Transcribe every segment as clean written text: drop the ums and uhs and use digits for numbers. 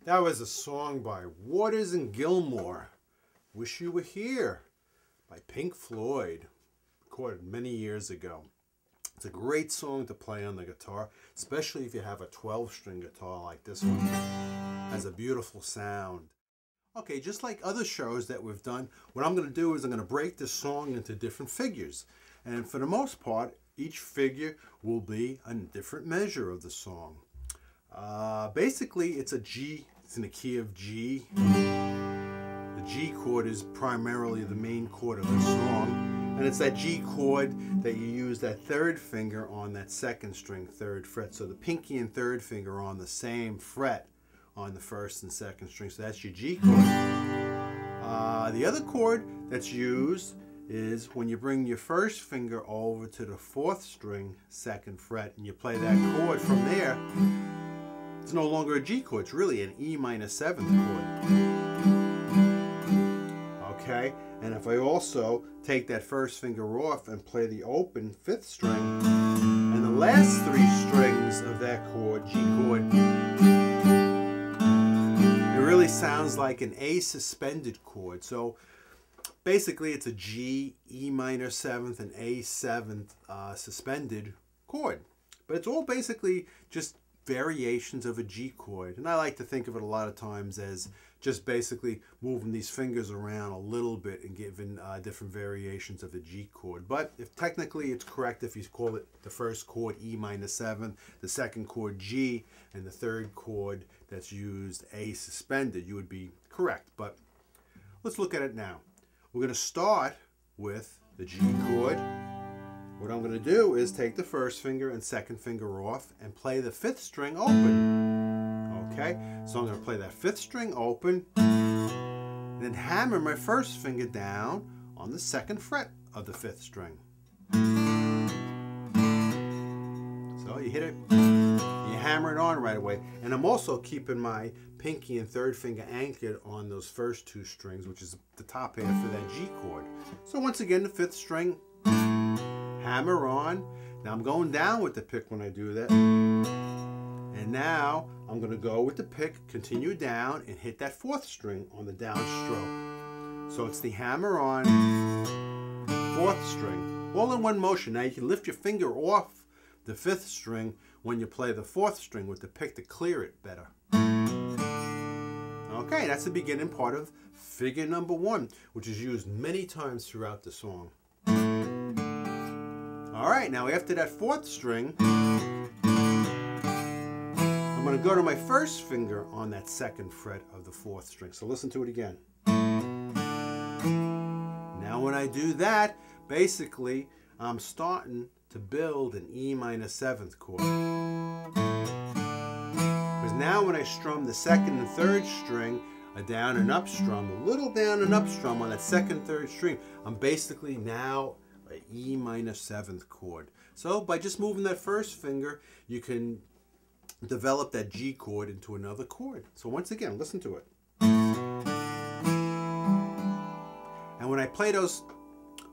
That was a song by Waters and Gilmore, Wish You Were Here, by Pink Floyd, recorded many years ago. It's a great song to play on the guitar, especially if you have a 12-string guitar like this one. It has a beautiful sound. Okay, just like other shows that we've done, what I'm going to do is I'm going to break this song into different figures. And for the most part, each figure will be a different measure of the song. Basically, it's a G. It's in the key of G. The G chord is primarily the main chord of the song. And it's that G chord that you use that third finger on that second string, third fret. So the pinky and third finger are on the same fret on the first and second string. So that's your G chord. The other chord that's used is when you bring your first finger over to the fourth string, second fret, and you play that chord from there. It's no longer a G chord, it's really an E minor 7th chord. Okay, and if I also take that first finger off and play the open 5th string, and the last 3 strings of that chord, G chord, it really sounds like an A suspended chord. So basically it's a G, E minor 7th, and A 7th suspended chord. But it's all basically just variations of a G chord, and I like to think of it a lot of times as just basically moving these fingers around a little bit and giving different variations of the G chord. But if technically it's correct if you call it the first chord E minor 7, the second chord G, and the third chord that's used A suspended, you would be correct. But let's look at it now. We're going to start with the G chord. What I'm going to do is take the first finger and second finger off and play the 5th string open. Okay, so I'm going to play that 5th string open, and then hammer my first finger down on the 2nd fret of the 5th string. So you hit it, you hammer it on right away. And I'm also keeping my pinky and third finger anchored on those first 2 strings, which is the top half of that G chord. So once again, the 5th string, hammer on. Now I'm going down with the pick when I do that. And now I'm going to go with the pick, continue down, and hit that 4th string on the down stroke. So it's the hammer on, 4th string, all in one motion. Now you can lift your finger off the 5th string when you play the 4th string with the pick to clear it better. Okay, that's the beginning part of figure number 1, which is used many times throughout the song. Alright, now after that 4th string, I'm going to go to my first finger on that 2nd fret of the 4th string. So listen to it again. Now when I do that, basically I'm starting to build an E minor 7th chord. Because now when I strum the 2nd and 3rd string, a down and up strum, a little down and up strum on that 2nd, 3rd string, I'm basically now an E minor 7th chord. So by just moving that first finger, you can develop that G chord into another chord. So once again, listen to it. And when I play those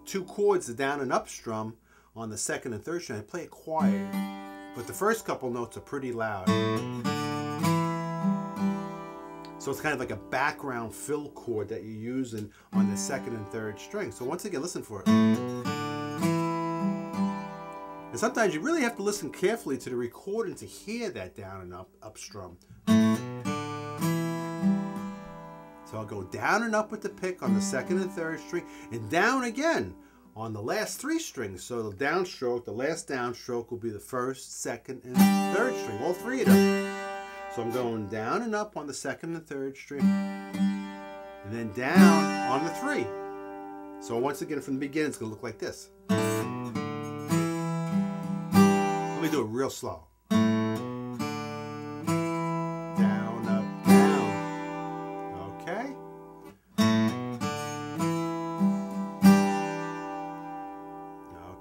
2 chords, the down and up strum on the 2nd and 3rd string, I play it quiet. But the first couple notes are pretty loud. So it's kind of like a background fill chord that you're using on the 2nd and 3rd string. So once again, listen for it. And sometimes you really have to listen carefully to the recording to hear that down and up strum. So I'll go down and up with the pick on the 2nd and 3rd string, and down again on the last 3 strings. So the downstroke, the last downstroke will be the 1st, 2nd, and 3rd string, all 3 of them. So I'm going down and up on the 2nd and 3rd string, and then down on the 3. So once again, from the beginning, it's going to look like this. Let me do it real slow. Down, up, down. Okay.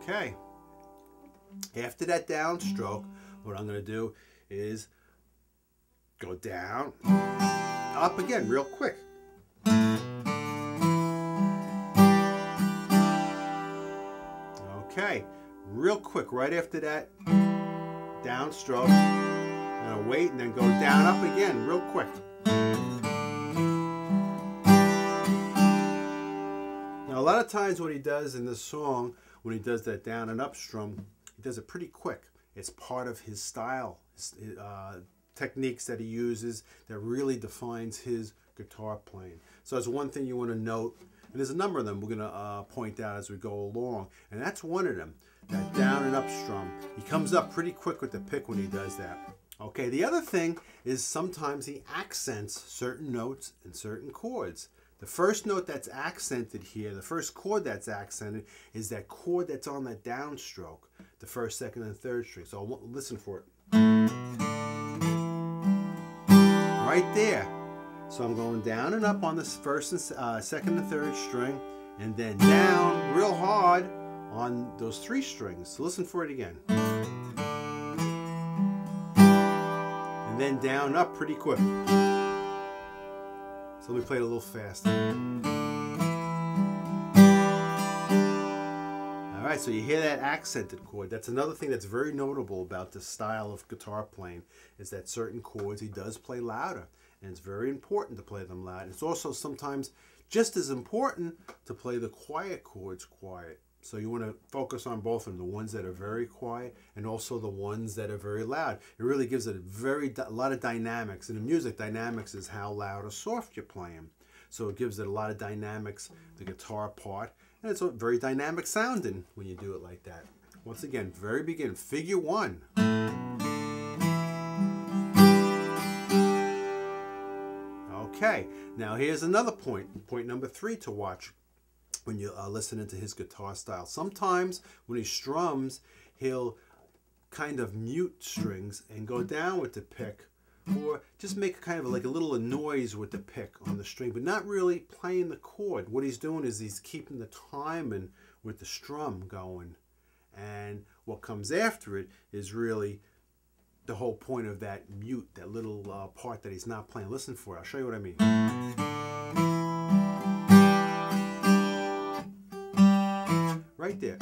Okay. After that downstroke, what I'm going to do is go down, up again, real quick. Okay, real quick, right after that, downstroke, and I'll wait and then go down, up again, real quick. lot of times what he does in this song, when he does that down and up strum, he does it pretty quick. It's part of his style, techniques that he uses that really defines his guitar playing. So that's one thing you want to note. And there's a number of them we're going to point out as we go along. And that's one of them, that down and up strum. He comes up pretty quick with the pick when he does that. Okay, the other thing is sometimes he accents certain notes and certain chords. The first note that's accented here, the first chord that's accented, is that chord that's on that downstroke, the first, second, and third string. So listen for it. Right there. So I'm going down and up on this first and second and third string, and then down real hard on those three strings. So listen for it again. And then down up pretty quick. So let me play it a little faster. All right, so you hear that accented chord. That's another thing that's very notable about this style of guitar playing, is that certain chords he does play louder. And it's very important to play them loud. It's also sometimes just as important to play the quiet chords quiet. So you want to focus on both of them, the ones that are very quiet and also the ones that are very loud. It really gives it a lot of dynamics. And in music, dynamics is how loud or soft you're playing. So it gives it a lot of dynamics, the guitar part. And it's very dynamic sounding when you do it like that. Once again, very beginning, figure one. Okay, now here's another point, point number 3 to watch when you're listening to his guitar style. Sometimes when he strums, he'll kind of mute strings and go down with the pick, or just make kind of like a little noise with the pick on the string, but not really playing the chord. What he's doing is he's keeping the timing with the strum going. And what comes after it is really the whole point of that mute, that little part that he's not playing. Listen for it. I'll show you what I mean. Right there.